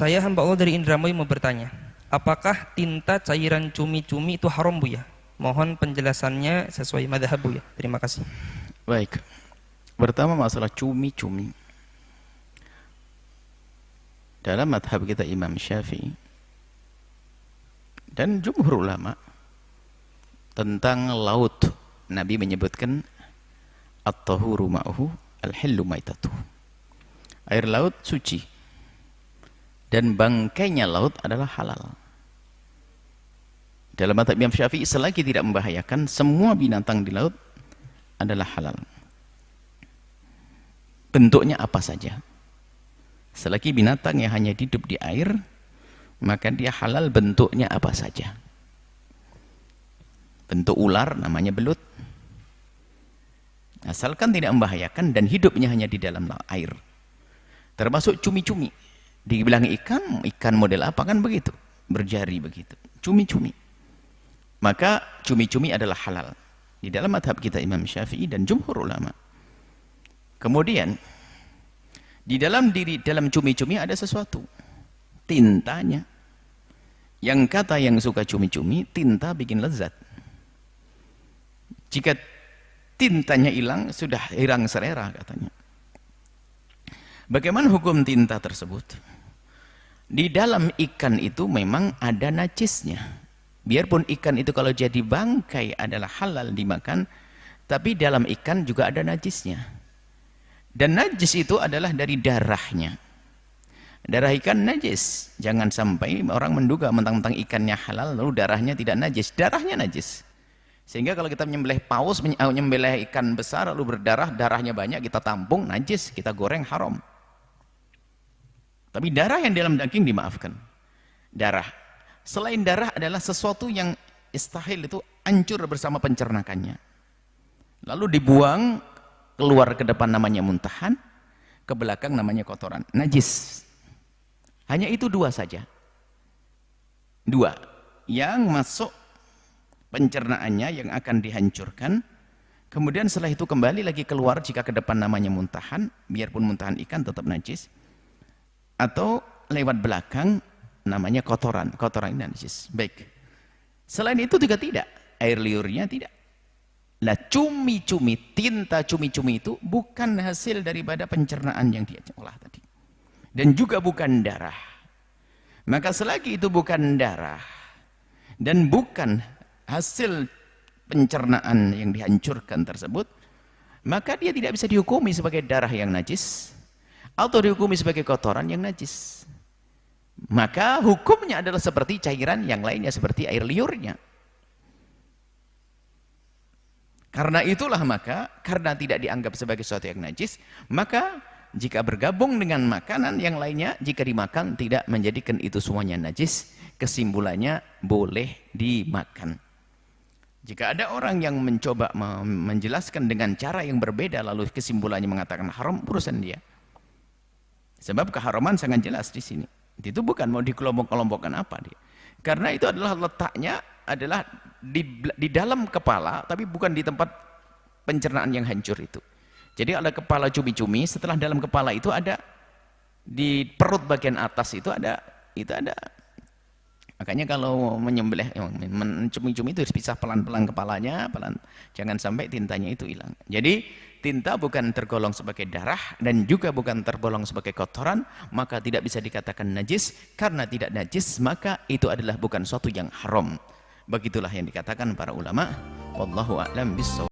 Saya hamba Allah dari Indramayu mau bertanya, apakah tinta cairan cumi-cumi itu haram Buya? Mohon penjelasannya sesuai madhab Buya. Terima kasih. Baik. Pertama masalah cumi-cumi. Dalam madhab kita Imam Syafi'i dan jumhur ulama tentang laut, Nabi menyebutkan at-tahuru ma'uhu al-hillu maitatuh. Air laut suci dan bangkainya laut adalah halal. Dalam madhab Imam Syafi'i selagi tidak membahayakan, semua binatang di laut adalah halal. Bentuknya apa saja. Selagi binatang yang hanya hidup di air, maka dia halal bentuknya apa saja. Bentuk ular namanya belut. Asalkan tidak membahayakan dan hidupnya hanya di dalam air. Termasuk cumi-cumi. Dibilang ikan model apa kan begitu? Berjari begitu. Cumi-cumi. Maka cumi-cumi adalah halal. Di dalam madhab kita Imam Syafi'i dan jumhur ulama. Kemudian di dalam cumi-cumi ada sesuatu, tintanya. Yang kata yang suka cumi-cumi, tinta bikin lezat. Jika tintanya hilang, sudah hilang selera katanya. Bagaimana hukum tinta tersebut? Di dalam ikan itu memang ada najisnya. Biarpun ikan itu kalau jadi bangkai adalah halal dimakan, tapi dalam ikan juga ada najisnya. Dan najis itu adalah dari darahnya. Darah ikan najis. Jangan sampai orang menduga mentang-mentang ikannya halal lalu darahnya tidak najis. Darahnya najis. Sehingga kalau kita menyembelih paus, menyembelih ikan besar lalu berdarah, darahnya banyak, kita tampung, najis, kita goreng, haram. Tapi darah yang dalam daging dimaafkan. Darah. Selain darah adalah sesuatu yang istahil, itu hancur bersama pencernakannya. Lalu dibuang, keluar ke depan namanya muntahan, ke belakang namanya kotoran, najis. Hanya itu dua saja. Dua yang masuk pencernaannya yang akan dihancurkan, kemudian setelah itu kembali lagi keluar jika ke depan namanya muntahan, biarpun muntahan ikan tetap najis, atau lewat belakang namanya kotoran, kotoran ini najis. Baik. Selain itu juga tidak, air liurnya tidak. Nah, cumi-cumi, tinta cumi-cumi itu bukan hasil daripada pencernaan yang dia olah tadi. Dan juga bukan darah. Maka selagi itu bukan darah dan bukan hasil pencernaan yang dihancurkan tersebut, maka dia tidak bisa dihukumi sebagai darah yang najis atau dihukumi sebagai kotoran yang najis. Maka hukumnya adalah seperti cairan yang lainnya, seperti air liurnya. Karena itulah maka, karena tidak dianggap sebagai sesuatu yang najis, maka jika bergabung dengan makanan yang lainnya, jika dimakan tidak menjadikan itu semuanya najis, kesimpulannya boleh dimakan. Jika ada orang yang mencoba menjelaskan dengan cara yang berbeda, lalu kesimpulannya mengatakan haram, urusan dia. Sebab keharaman sangat jelas di sini. Itu bukan mau dikelompok-kelompokkan apa dia. Karena itu adalah letaknya adalah di dalam kepala, tapi bukan di tempat pencernaan yang hancur itu. Jadi ada kepala cumi-cumi, setelah dalam kepala itu ada di perut bagian atas itu ada. Makanya kalau menyembelih cumi-cumi itu harus pisah pelan-pelan kepalanya, jangan sampai tintanya itu hilang. Jadi tinta bukan tergolong sebagai darah dan juga bukan tergolong sebagai kotoran, maka tidak bisa dikatakan najis. Karena tidak najis, maka itu adalah bukan suatu yang haram. Begitulah yang dikatakan para ulama. Wallahu a'lam bishawab.